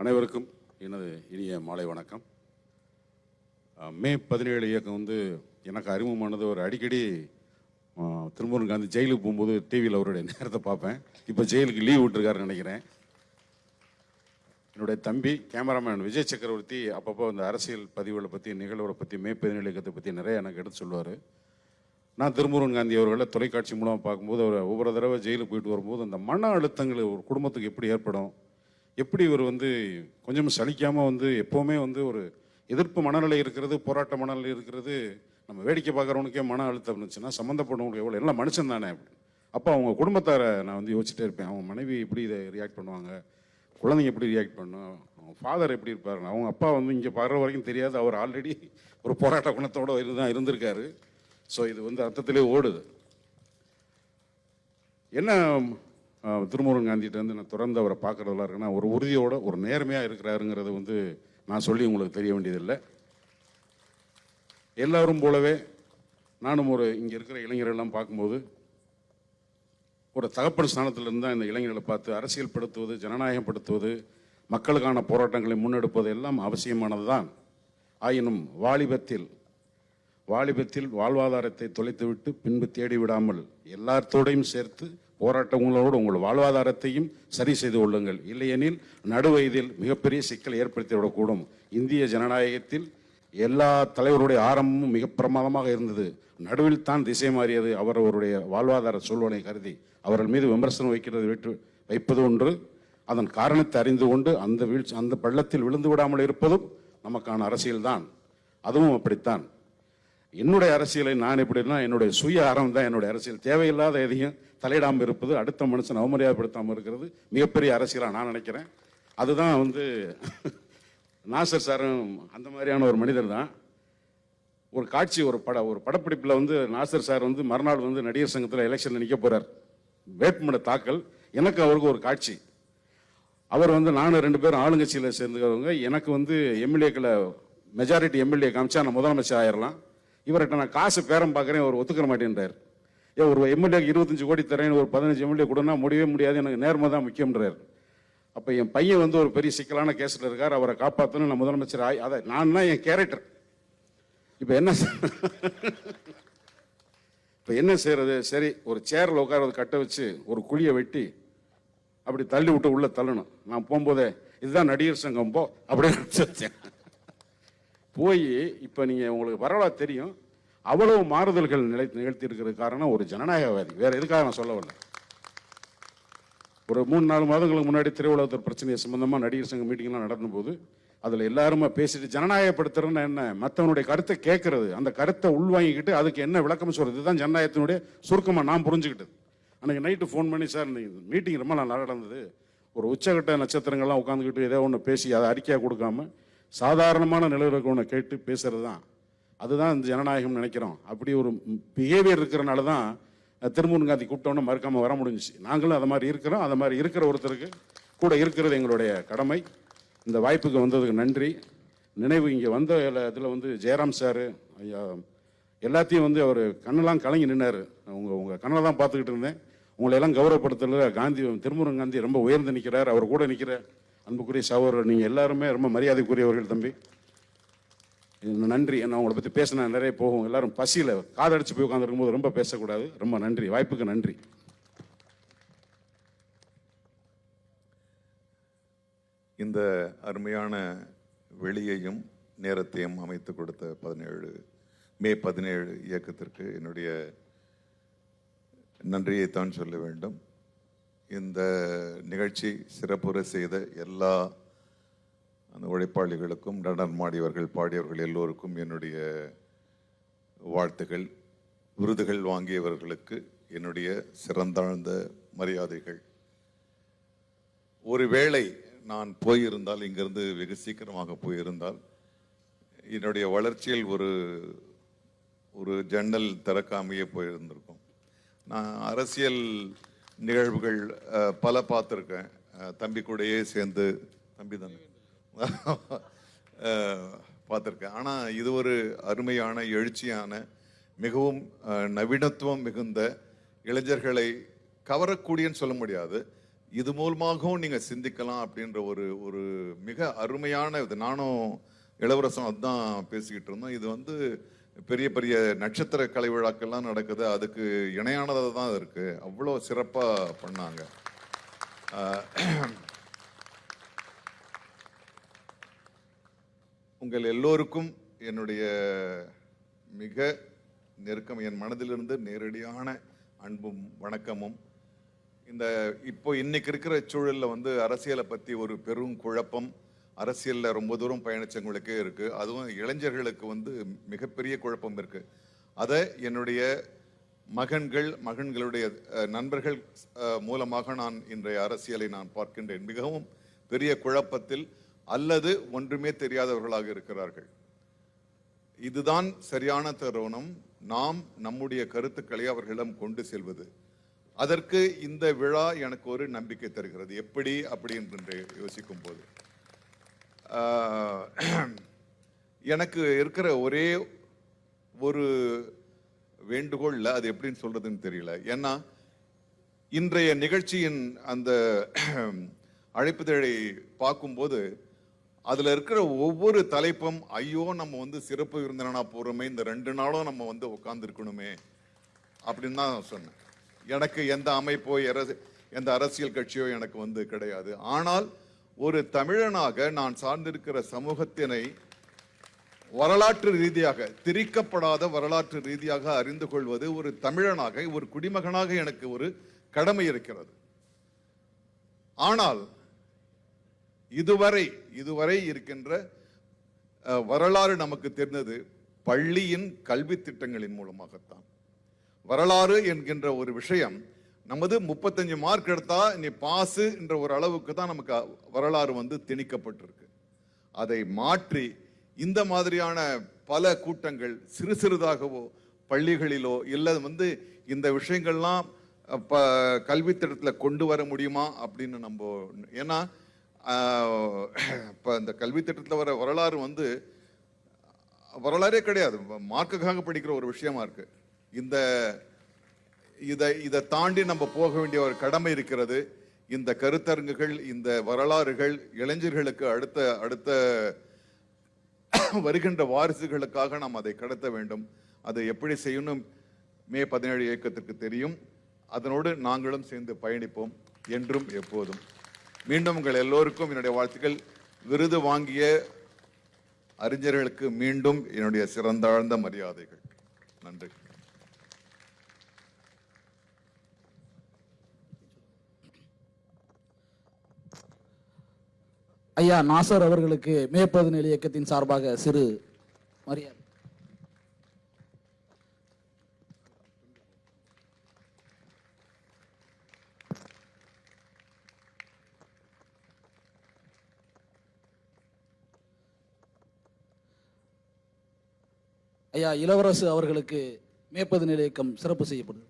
அனைவருக்கும் எனது இனிய மாலை வணக்கம். மே 17 இயக்கம் வந்து எனக்கு அறிமுகமானது ஒரு அடிக்கடி திருமுருகன் காந்தி ஜெயிலுக்கு போகும்போது டிவியில் அவருடைய நேரத்தை பார்ப்பேன். இப்போ ஜெயிலுக்கு லீவ் விட்டுருக்காருன்னு நினைக்கிறேன். என்னுடைய தம்பி கேமராமேன் விஜய் சக்கரவர்த்தி அப்பப்போ அந்த அரசியல் பதிவுகளை பற்றி நிகழ்வுகளை பற்றி மே 17 இயக்கத்தை பற்றி நிறைய எனக்கு எடுத்து சொல்லுவார். நான் திருமுருகன் காந்தி அவர்களை தொலைக்காட்சி மூலமாக பார்க்கும்போது அவர் ஒவ்வொரு தடவை ஜெயிலுக்கு போயிட்டு வரும்போது அந்த மன அழுத்தங்கள் ஒரு குடும்பத்துக்கு எப்படி ஏற்படும், எப்படி இவர் வந்து கொஞ்சம் சலிக்காமல் வந்து எப்போவுமே வந்து ஒரு எதிர்ப்பு மனநிலை இருக்கிறது, போராட்ட மனநிலை இருக்கிறது, நம்ம வேடிக்கை பார்க்குறவனுக்கே மன அழுத்தம் இருந்துச்சுன்னா சம்மந்தப்பட்டவங்களுக்கு எவ்வளோ எல்லாம் மனுஷன் தானே அப்படி. அப்போ அவங்க குடும்பத்தாரை நான் வந்து யோசிச்சுட்டே இருப்பேன். அவங்க மனைவி எப்படி இதை ரியாக்ட் பண்ணுவாங்க, குழந்தைங்க எப்படி ரியாக்ட் பண்ணும், அவங்க ஃபாதர் எப்படி இருப்பார். அவங்க அப்பா வந்து இங்கே பாடுற வரைக்கும் தெரியாது, அவர் ஆல்ரெடி ஒரு போராட்ட குணத்தோடு தான் இருந்திருக்காரு. ஸோ இது வந்து அர்த்தத்திலே ஓடுது. என்ன திருமுருகன் காந்திகிட்ட வந்து நான் தொடர்ந்து அவரை பார்க்குறதெல்லாம் இருக்குன்னா ஒரு உறுதியோட ஒரு நேர்மையாக இருக்கிறாருங்கிறது வந்து நான் சொல்லி உங்களுக்கு தெரிய வேண்டியதில்லை. எல்லாரும் போலவே நானும் இங்கே இருக்கிற இளைஞர்களெல்லாம் பார்க்கும்போது ஒரு தகப்பன் ஸ்தானத்தில் இருந்தால் இந்த இளைஞர்களை பார்த்து அரசியல்படுத்துவது, ஜனநாயகப்படுத்துவது, மக்களுக்கான போராட்டங்களை முன்னெடுப்பது எல்லாம் அவசியமானது தான். ஆயினும் வாலிபத்தில் வாழ்வாதாரத்தை தொலைத்துவிட்டு பின்பு தேடி விடாமல் எல்லாத்தோடையும் சேர்த்து போராட்டங்களோடு உங்கள் வாழ்வாதாரத்தையும் சரி செய்து கொள்ளுங்கள். இல்லையெனில் நடுவயதில் மிகப்பெரிய சிக்கலை ஏற்படுத்திவிடக்கூடும். இந்திய ஜனநாயகத்தில் எல்லா தலைவருடைய ஆரம்பமும் மிக பிரமாதமாக இருந்தது, நடுவில் தான் திசை மாறியது. அவருடைய வாழ்வாதார சூழ்நிலை கருதி அவர்கள் மீது விமர்சனம் வைப்பது ஒன்று, அதன் காரணத்தை அறிந்து கொண்டு அந்த பள்ளத்தில் விழுந்து விடாமல் இருப்பதும் நமக்கான அரசியல் தான். அதுவும் அப்படித்தான். என்னுடைய அரசியலை நான் எப்படின்னா என்னுடைய சுய அறம் தான் என்னுடைய அரசியல். தேவையில்லாத எதையும் தலையிடாமல் இருப்பது, அடுத்த மனுஷன் அவமரியாதைப்படுத்தாமல் இருக்கிறது மிகப்பெரிய அரசியலாக நான் நினைக்கிறேன். அதுதான் வந்து நாசர் சாரும் அந்த மாதிரியான ஒரு மனிதர் தான். ஒரு காட்சி ஒரு படப்பிடிப்பில் வந்து நாசர் சார் வந்து மறுநாள் வந்து நடிகர் சங்கத்தில் எலெக்ஷன் நிற்க போகிறார், வேட்புமனு தாக்கல். எனக்கு அவருக்கு ஒரு காட்சி. அவர் வந்து நானும் 2 பேரும் ஆளுங்கட்சியில் சேர்ந்துக்கிறவங்க. எனக்கு வந்து எம்எல்ஏக்களை மெஜாரிட்டி எம்எல்ஏ காமிச்சா நான் முதலமைச்சர் ஆயிடலாம். இவர்கிட்ட நான் காசு பேரம் பார்க்குறேன், அவர் ஒத்துக்கிற மாட்டேன்றார். ஒரு எம்எல்ஏக்கு 25 கோடி தரேன்னு ஒரு 15 எம்எல்ஏ கொடுனா முடியவே முடியாது, எனக்கு நேர்மை தான் முக்கியம்ன்றார். அப்போ என் பையன் வந்து ஒரு பெரிய சிக்கலான கேஸில் இருக்கார், அவரை காப்பாற்றணும், நான் முதலமைச்சர் அதை நான் தான் என் கேரக்டர். இப்போ என்ன செய்யறது? சரி, ஒரு சேரில் உட்காரது கட்ட வச்சு ஒரு குழியை வெட்டி அப்படி தள்ளி விட்டு உள்ள தள்ளணும். நான் போகும்போதே இதுதான் நடிகர் சங்கம் போ அப்படின்னு வச்சேன். போய் இப்போ நீங்கள் உங்களுக்கு வரலாறு தெரியும், அவ்வளவு மாறுதல்கள் நிகழ்த்தி இருக்கிறது காரணம் ஒரு ஜனநாயகவாதி. வேற எதுக்காக நான் சொல்ல வரல. ஒரு 3-4 மாதங்களுக்கு முன்னாடி திருவிழாத்தூர் பிரச்சனை சம்பந்தமாக நடிகர் சங்க மீட்டிங்லாம் நடந்தபோது அதில் எல்லாருமே பேசிட்டு ஜனநாயகப்படுத்துறதுன்னு என்ன, மற்றவனுடைய கருத்தை கேட்கறது, அந்த கருத்தை உள்வாங்கிக்கிட்டு அதுக்கு என்ன விளக்கம் சொல்றது, இதுதான் ஜனநாயகத்தினுடைய சுருக்கமாக நான் புரிஞ்சுக்கிட்டது. அன்றைக்கி நைட்டு ஃபோன் பண்ணி, சார் மீட்டிங் ரொம்ப நல்லா நடந்தது, ஒரு உச்சகட்ட நட்சத்திரங்கள்லாம் உட்காந்துக்கிட்டு ஏதோ ஒன்று பேசி அதை அறிக்கையாக கொடுக்காம சாதாரணமான நிலவரத்தை ஒன்று கேட்டு பேசுறது தான், அதுதான் இந்த ஜனநாயகம் நினைக்கிறோம். அப்படி ஒரு பிஹேவியர் இருக்கிறனால தான் திருமுருகன் காந்தி கூப்பிட்டோன்னு மறுக்காமல் வர முடிஞ்சிச்சு. நாங்களும் அதை மாதிரி இருக்கிறோம். அதை மாதிரி இருக்கிற ஒருத்தருக்கு கூட இருக்கிறது எங்களுடைய கடமை. இந்த வாய்ப்புக்கு வந்ததுக்கு நன்றி. நினைவு இங்கே வந்த இதில் வந்து ஜெயராம் சார் ஐயா எல்லாத்தையும் வந்து அவர் கண்ணெல்லாம் கலங்கி நின்னார். உங்கள் கண்ணை தான் பார்த்துக்கிட்டு இருந்தேன். உங்களை எல்லாம் கௌரவப்படுத்தல திருமுருகன் காந்தி ரொம்ப உயர்ந்து நிற்கிறார். அவர் கூட நிற்கிற அன்புக்குரிய சகோதரர் நீங்கள் எல்லாருமே ரொம்ப மரியாதைக்குரியவர்கள். தம்பி நன்றி. என்ன உங்களை பற்றி பேசினா நிறைய போகும். எல்லாரும் பசியில் காதடிச்சு போய் உட்காந்துருக்கும் போது ரொம்ப பேசக்கூடாது. ரொம்ப நன்றி, வாய்ப்புக்கு நன்றி. இந்த அருமையான வெளியையும் நேரத்தையும் அமைத்து கொடுத்த மே 17 இயக்கத்திற்கு என்னுடைய நன்றியைத்தான் சொல்ல வேண்டும். இந்த நிகழ்ச்சி சிறப்புற செய்த எல்லா அந்த உழைப்பாளிகளுக்கும், நடனமாடியவர்கள், பாடியவர்கள் எல்லோருக்கும் என்னுடைய வாழ்த்துகள். விருதுகள் வாங்கியவர்களுக்கு என்னுடைய சிறந்தாழ்ந்த மரியாதைகள். ஒருவேளை நான் போயிருந்தால், இங்கிருந்து வெகு சீக்கிரமாக போயிருந்தால், என்னுடைய வளர்ச்சியில் ஒரு ஜன்னல் திறக்காமையே போயிருந்திருக்கும். நான் அரசியல் நிகழ்வுகள் பல பார்த்துருக்கேன். தம்பி கூடயே சேர்ந்து, தம்பி தானே பார்த்துருக்கேன். ஆனால் இது ஒரு அருமையான, எழுச்சியான, மிகவும் நவீனத்துவம் மிகுந்த, இளைஞர்களை கவரக்கூடியன்னு சொல்ல முடியாது, இது மூலமாகவும் நீங்க சிந்திக்கலாம் அப்படின்ற ஒரு ஒரு மிக அருமையான இது. நானும் இளவரசம் அதுதான் பேசிக்கிட்டு இருந்தோம். இது வந்து பெரிய பெரிய நட்சத்திர கலை விழாக்கள்லாம் நடக்குது, அதுக்கு இணையானதாக தான் இருக்கு. அவ்வளோ சிறப்பா பண்ணாங்க. உங்கள் எல்லோருக்கும் என்னுடைய மிக நெருக்கம், என் மனதிலிருந்து நேரடியான அன்பும் வணக்கமும். இந்த இப்போ இன்னைக்கு இருக்கிற சூழல்ல வந்து அரசியலை பத்தி ஒரு பெரும் குழப்பம், அரசியல்ல ரொம்ப தூரம் பயணிச்சவங்களுக்கே இருக்கு. அதுவும் இளைஞர்களுக்கு வந்து மிகப்பெரிய குழப்பம் இருக்கு. அதை என்னுடைய மகன்களுடைய நண்பர்கள் மூலமாக நான் இன்றைய அரசியலை நான் பார்க்கின்றேன். மிகவும் பெரிய குழப்பத்தில் அல்லது ஒன்றுமே தெரியாதவர்களாக இருக்கிறார்கள். இதுதான் சரியான தருணம், நாம் நம்முடைய கருத்துக்களை அவர்களிடம் கொண்டு செல்வது. அதற்கு இந்த விழா எனக்கு ஒரு நம்பிக்கை தருகிறது. எப்படி அப்படி என்று யோசிக்கும் போது எனக்கு இருக்கிற ஒரே ஒரு வேண்டுகோள்ல, அது எப்படின்னு சொல்றதுன்னு தெரியல. ஏன்னா இன்றைய நிகழ்ச்சியின் அந்த அழைப்புதழை பார்க்கும்போது அதுல இருக்கிற ஒவ்வொரு தலைப்பும், ஐயோ நம்ம வந்து சிறப்பு விருந்தினனா போறோமே, இந்த 2 நாளும் நம்ம வந்து உட்கார்ந்து இருக்கணுமே அப்படின்னு தான் சொன்னேன். எனக்கு எந்த அமைப்போ எந்த அரசியல் கட்சியோ எனக்கு வந்து கிடையாது. ஆனால் ஒரு தமிழனாக நான் சார்ந்திருக்கிற சமூகத்தினை வரலாற்று ரீதியாக, திரிக்கப்படாத வரலாற்று ரீதியாக அறிந்து கொள்வது ஒரு தமிழனாக, ஒரு குடிமகனாக எனக்கு ஒரு கடமை இருக்கிறது. ஆனால் இதுவரை இருக்கின்ற வரலாறு நமக்கு தெரிந்தது பள்ளியின் கல்வி திட்டங்களின் மூலமாகத்தான். வரலாறு என்கின்ற ஒரு விஷயம் நமது 35 மார்க் எடுத்தா நீ பாஸ் என்ற ஒரு அளவுக்கு தான் நமக்கு வரலாறு வந்து திணிக்கப்பட்டிருக்கு. அதை மாற்றி இந்த மாதிரியான பல கூட்டங்கள் சிறு சிறிதாகவோ பள்ளிகளிலோ இல்லை வந்து இந்த விஷயங்கள்லாம் கல்வி திட்டத்தில் கொண்டு வர முடியுமா அப்படின்னு நம்ம, ஏன்னா இப்போ இந்த கல்வி திட்டத்தில் வர வரலாறு வந்து வரலாறே கிடையாது, மார்க்குக்காக படிக்கிற ஒரு விஷயமா இருக்கு. இதை தாண்டி நம்ம போக வேண்டிய ஒரு கடமை இருக்கிறது. இந்த கருத்தரங்குகள், இந்த வரலாறுகள் இளைஞர்களுக்கு அடுத்த வருகின்ற வாரிசுகளுக்காக நாம் அதை கடத்த வேண்டும். அதை எப்படி செய்யணும் மே 17 இயக்கத்திற்கு தெரியும். அதனோடு நாங்களும் சேர்ந்து பயணிப்போம் என்றும் எப்போதும். மீண்டும் உங்கள் எல்லோருக்கும் என்னுடைய வாழ்த்துக்கள். விருது வாங்கிய அறிஞர்களுக்கு மீண்டும் என்னுடைய சிறந்தாழ்ந்த மரியாதைகள். நன்றி. ஐயா நாசர் அவர்களுக்கு மே 17 இயக்கத்தின் சார்பாக சிறு மரியாதை. ஐயா இளவரசு அவர்களுக்கு மே 17 இயக்கம் சிறப்பு செய்யப்படுது.